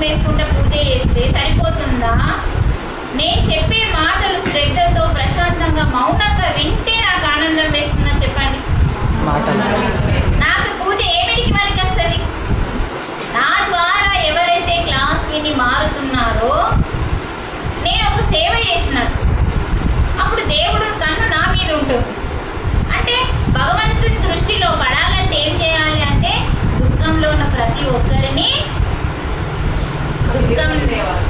వేసుకుంటే పూజ చేస్తే సరిపోతుందా? నేను చెప్పే మాటలు శ్రద్ధతో ప్రశాంతంగా మౌనంగా వింటే నాకు ఆనందం వేస్తుందా చెప్పండి? నాకు పూజ ఏమిటికి మనకి వస్తుంది? నా ద్వారా ఎవరైతే క్లాస్ విని మారుతున్నారో నేను ఒక సేవ చేసినట్టు. అప్పుడు దేవుడు కన్ను నా మీద ఉంటుంది. అంటే భగవంతుని దృష్టిలో పడాలంటే ఏం చేయాలి అంటే దుఃఖంలో ఉన్న ప్రతి ఒక్కరిని దుఃఖం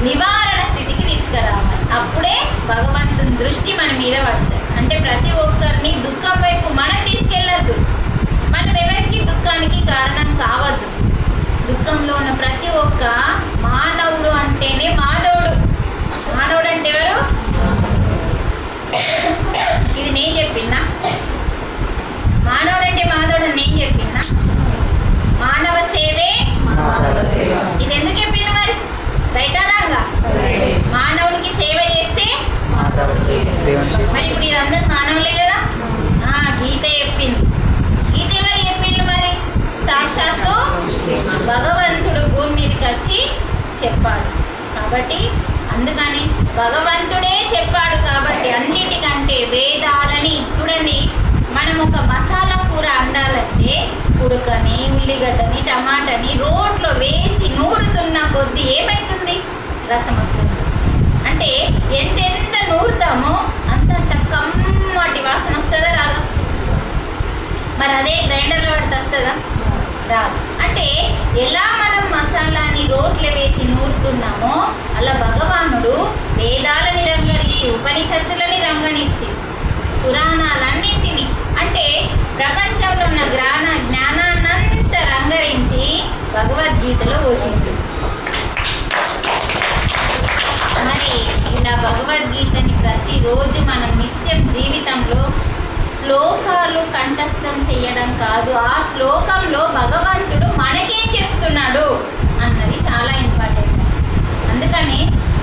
నివారణ స్థితికి తీసుకురావాలి. అప్పుడే భగవంతుని దృష్టి మన మీద పడుతుంది. అంటే ప్రతి ఒక్కరిని దుఃఖం వైపు మనం తీసుకెళ్ళద్దు. మనం ఎవరికి దుఃఖానికి కారణం కావద్దు. దుఃఖంలో ఉన్న ప్రతి ఒక్క మానవుడు అంటేనే మాధవుడు. మానవుడు అంటే ఎవరు? ఇది నేను చెప్పినా? మానవుడు అంటే మాధవుడు నేను చెప్పినా? మానవ సేవే ఇది ఎందుకు చెప్పింది మరి? రైటా రాంగా? మానవునికి సేవ చేస్తే మరి ఇప్పుడు వీళ్ళందరూ మానవులే కదా. గీత చెప్పింది. గీత ఎవరు చెప్పిండు మరి? సాక్షాత్తు భగవంతుడు భూమి మీదకి వచ్చి చెప్పాడు. కాబట్టి అందుకని భగవంతుడే చెప్పాడు కాబట్టి అన్నిటికంటే వేదాలని చూడండి. మనం ఒక మసాలా కూర వండాలంటే ఉడకని ఉల్లిగడ్డని టమాటాని రోట్లో వేసి నూరుతున్న కొద్దీ ఏమవుతుంది? రసం అవుతుంది. అంటే ఎంతెంత నూరుతామో అంతంత కమ్మటి వాసన వస్తుందా రాదా? మరి అదే గ్రైండర్లో పడితే వస్తుందా? రాదు. అంటే ఎలా మనం మసాలాని రోట్లో వేసి నూరుతున్నామో అలా భగవానుడు వేదాలని రంగనిచ్చి ఉపనిషత్తులని రంగనిచ్చి పురాణాలన్నింటినీ అంటే ప్రపంచంలో ఉన్న జ్ఞానాన్నంతా రంగరించి భగవద్గీతలో పోసింది. మరి ఇలా భగవద్గీతని ప్రతిరోజు మనం నిత్యం జీవితంలో శ్లోకాలు కంఠస్థం చేయడం కాదు, ఆ శ్లోకంలో భగవంతుడు మనకేం చెప్తున్నాడు అన్నది చాలా ఇంపార్టెంట్. అందుకని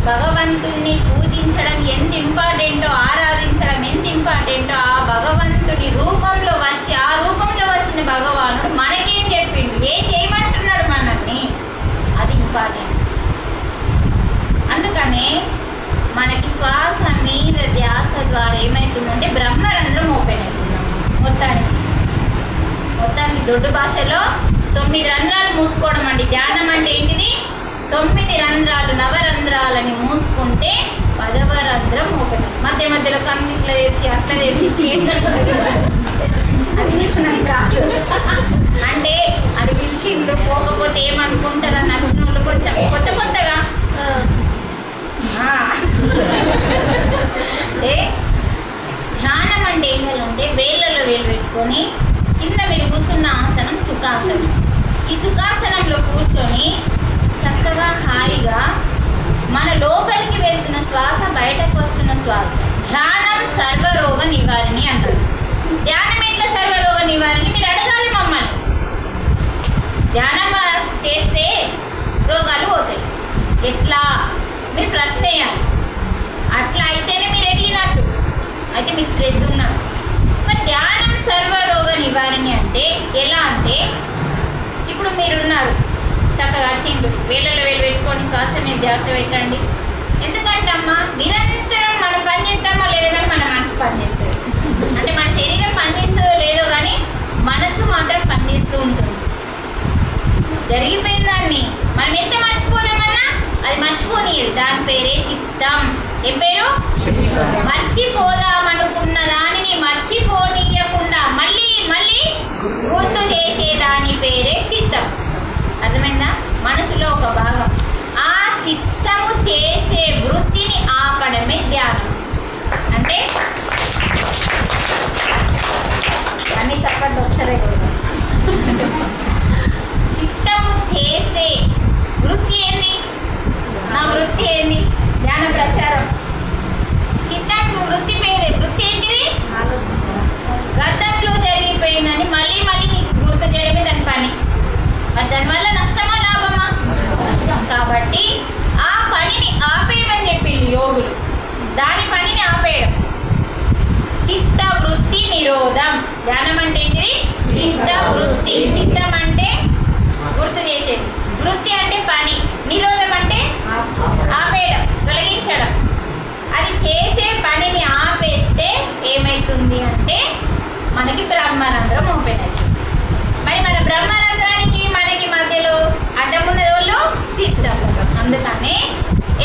భగవంతుణ్ణి పూజించడం ఎంత ఇంపార్టెంటో, ఆరాధించడం ఎంత ఇంపార్టెంటో, ఆ భగవంతుడి రూపంలో వచ్చి ఆ రూపంలో వచ్చిన భగవానుడు మనకేం చెప్పిండు, ఏం చేయమంటున్నాడు మనల్ని, అది ఇంపార్టెంట్. అందుకనే మనకి శ్వాస మీద ధ్యాస ద్వారా ఏమవుతుందంటే బ్రహ్మరంధ్రం ఓపెన్ అవుతున్నాం. మొత్తానికి దొడ్డు భాషలో 9 రంధ్రాలు మూసుకోవడం అండి. ధ్యానం అంటే ఏంటిది? 9 రంధ్రాలు నవరంధ్రాలని మూసుకుంటే 10వ రంధ్రం ఓపెన్. మధ్య మధ్యలో కన్ను ఇట్లా తెరిచి అట్లా తెరిచి అది కాదు. అంటే అది పిలిచిండు పోకపోతే ఏమనుకుంటారని నచ్చిన వాళ్ళు కొంచెం కొత్తగా ధ్యానం అంటే ఏం చేయాలంటే వేళ్ళలో వేలు పెట్టుకొని కింద మీరు కూర్చున్న ఆసనం సుఖాసనం. ఈ సుఖాసనంలో కూర్చొని చక్కగా హాయిగా మన లోపలికి వెళ్తున్న శ్వాస బయటకు వస్తున్న శ్వాస. ధ్యానం సర్వరోగ నివారణి అంటారు. ధ్యానం ఎట్లా సర్వరోగ నివారణి? మీరు అడగాలి మమ్మల్ని. ధ్యానం చేస్తే రోగాలు పోతాయి ఎట్లా మీరు ప్రశ్న వేయాలి. అట్లా అయితేనే మీరు ఎదిగినట్టు, అయితే మీకు శ్రద్ధ ఉన్నట్టు. మరి ధ్యానం సర్వరోగ నివారణి అంటే ఎలా అంటే ఇప్పుడు మీరున్నారు చక్కగా చిండు వేళ్ళలో వేలు పెట్టుకొని శ్వాస మీద ధ్యాస పెట్టండి. ఎందుకంటే అమ్మా నిరంతరం మనం పని చేస్తామో లేదో కానీ మన మనసు పనిచేస్తుంది. అంటే మన శరీరం పనిచేస్తుందో లేదో కానీ మనసు మాత్రం పనిచేస్తూ ఉంటుంది. జరిగిపోయిన దాన్ని మనం ఎంత మర్చిపోదామన్నా అది మర్చిపోనియదు. దాని పేరే చిత్తం. ఏం పేరు? మర్చిపోదామనుకున్న దానిని మర్చిపోనీయకుండా మళ్ళీ మళ్ళీ గుర్తు చేసేదాని పేరే చిత్తం. అర్థమైందా? మనసులో ఒక భాగం. ఆ చిత్తము చేసే వృత్తిని ఆపడమే ధ్యానం. అంటే అన్ని సపట్లు ఒకసారి కూడా చిత్తము చేసే వృత్తి ఏంది? నా వృత్తి ఏంది? ధ్యాన ప్రచారం. చిత్తానికి వృత్తి పేరే. వృత్తి ఏంటిది? గతంలో జరిగిపోయిందని మళ్ళీ మళ్ళీ నీకు గుర్తు చేయడమే దాని పని. మరి దానివల్ల నష్టమా లాభమా? కాబట్టి ఆ పనిని ఆపేయమని చెప్పింది యోగులు. దాని పనిని ఆపేయడం చిత్త వృత్తి నిరోధం. ధ్యానం అంటే ఏంటిది? చిత్త వృత్తి. చిత్తం అంటే మనకి బ్రహ్మరంధ్రం ఓపెన్ అవుతుంది. మరి మన బ్రహ్మరంధ్రానికి మనకి మధ్యలో అడ్డమున్న వాళ్ళు చిత్తపటం. అందుకనే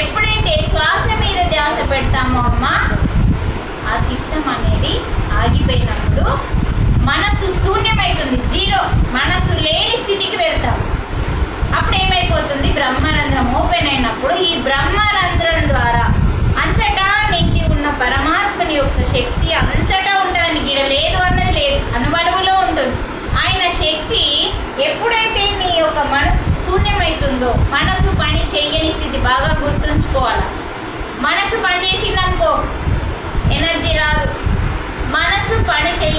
ఎప్పుడైతే శ్వాస మీద ధ్యాస పెడతామో అమ్మ, ఆ చిత్తం అనేది ఆగిపోయినప్పుడు మనసు శూన్యమవుతుంది, జీరో, మనసు లేని స్థితికి వెళ్తాం. అప్పుడు ఏమైపోతుంది, బ్రహ్మరంధ్రం ఓపెన్ అయినప్పుడు ఈ బ్రహ్మరంధ్రం ద్వారా అంతటా నిండి ఉన్న పరమాత్మని యొక్క శక్తి అంతటా ఉంటుందండి. గిడ లేదు అన్నది లేదు, అనువనువులో ఉంటుంది ఆయన శక్తి. ఎప్పుడైతే నీ యొక్క మనసు శూన్యమవుతుందో, మనసు పని చెయ్యని స్థితి, బాగా గుర్తుంచుకోవాలి. మనసు పని చేసిందనుకో ఎనర్జీ రాదు. మనసు పని చెయ్య